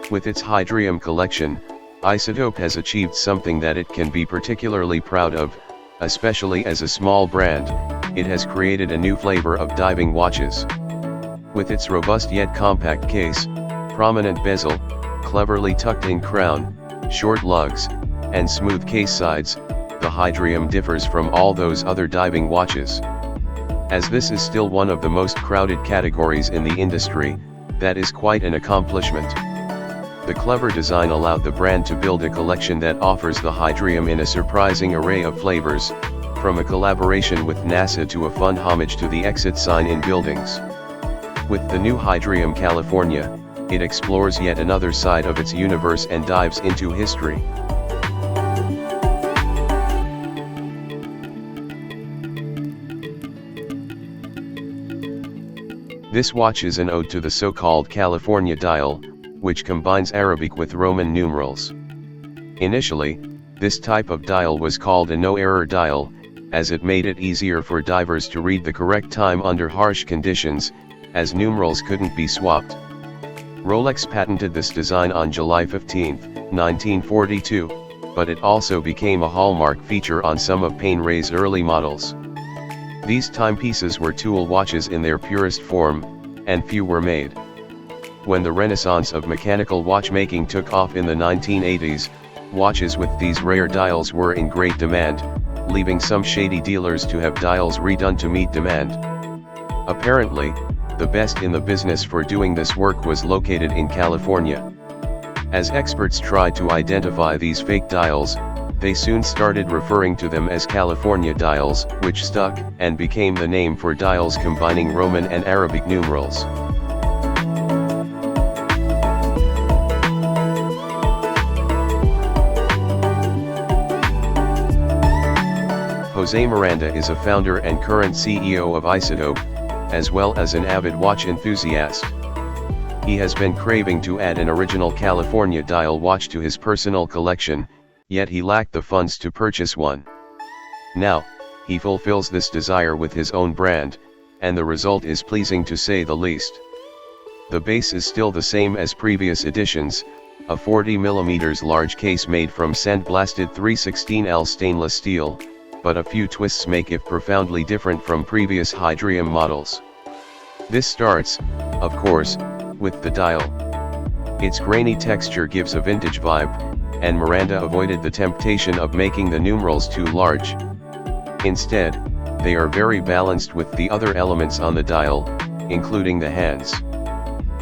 With its Hydrium collection, Isotope has achieved something that it can be particularly proud of, especially as a small brand. It has created a new flavor of diving watches. With its robust yet compact case, prominent bezel, cleverly tucked-in crown, short lugs, and smooth case sides, the Hydrium differs from all those other diving watches. As this is still one of the most crowded categories in the industry, that is quite an accomplishment. The clever design allowed the brand to build a collection that offers the Hydrium in a surprising array of flavors, from a collaboration with NASA to a fun homage to the exit sign in buildings. With the new Hydrium California, it explores yet another side of its universe and dives into history. This watch is an ode to the so-called California dial, which combines Arabic with Roman numerals. Initially, this type of dial was called a no-error dial, as it made it easier for divers to read the correct time under harsh conditions, as numerals couldn't be swapped. Rolex patented this design on July 15, 1942, but it also became a hallmark feature on some of Painera's early models. These timepieces were tool watches in their purest form, and few were made. When the renaissance of mechanical watchmaking took off in the 1980s, watches with these rare dials were in great demand, leaving some shady dealers to have dials redone to meet demand. Apparently, the best in the business for doing this work was located in California. As experts tried to identify these fake dials, they soon started referring to them as California dials, which stuck and became the name for dials combining Roman and Arabic numerals. Jose Miranda is a founder and current CEO of Isotope, as well as an avid watch enthusiast. He has been craving to add an original California dial watch to his personal collection, yet he lacked the funds to purchase one. Now, he fulfills this desire with his own brand, and the result is pleasing to say the least. The base is still the same as previous editions, a 40mm large case made from sandblasted 316L stainless steel, but a few twists make it profoundly different from previous Hydrium models. This starts, of course, with the dial. Its grainy texture gives a vintage vibe, and Miranda avoided the temptation of making the numerals too large. Instead, they are very balanced with the other elements on the dial, including the hands.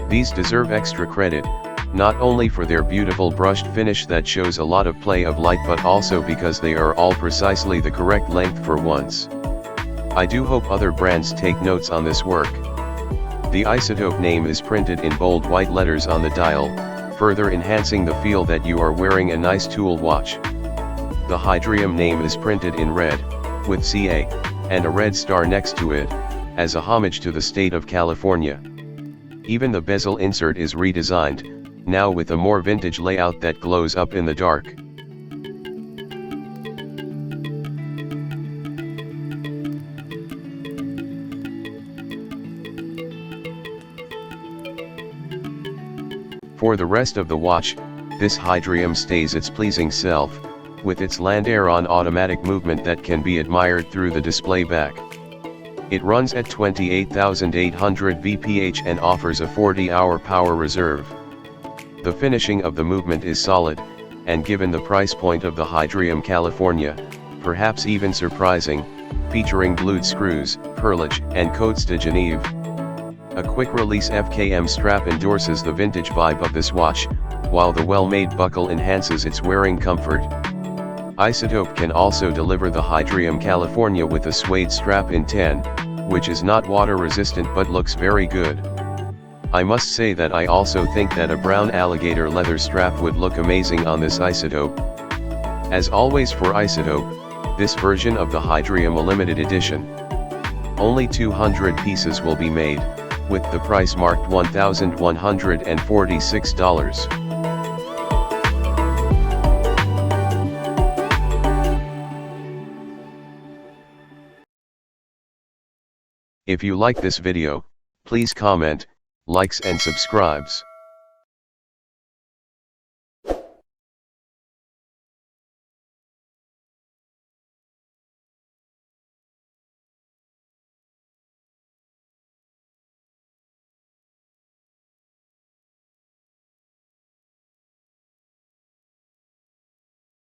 These deserve extra credit, not only for their beautiful brushed finish that shows a lot of play of light, but also because they are all precisely the correct length for once. I do hope other brands take notes on this work. The Isotope name is printed in bold white letters on the dial, further enhancing the feel that you are wearing a nice tool watch. The Hydrium name is printed in red, with CA, and a red star next to it, as a homage to the state of California. Even the bezel insert is redesigned, now with a more vintage layout that glows up in the dark. For the rest of the watch, this Hydrium stays its pleasing self, with its Land-Air-on automatic movement that can be admired through the display back. It runs at 28,800 VPH and offers a 40-hour power reserve. The finishing of the movement is solid, and given the price point of the Hydrium California, perhaps even surprising, featuring blued screws, perlage, and Côtes de Genève. A quick-release FKM strap endorses the vintage vibe of this watch, while the well-made buckle enhances its wearing comfort. Isotope can also deliver the Hydrium California with a suede strap in tan, which is not water-resistant but looks very good. I must say that I also think that a brown alligator leather strap would look amazing on this Isotope. As always for Isotope, this version of the Hydrium a limited edition. Only 200 pieces will be made, with the price marked $1,146. If you like this video, please comment, likes and subscribes.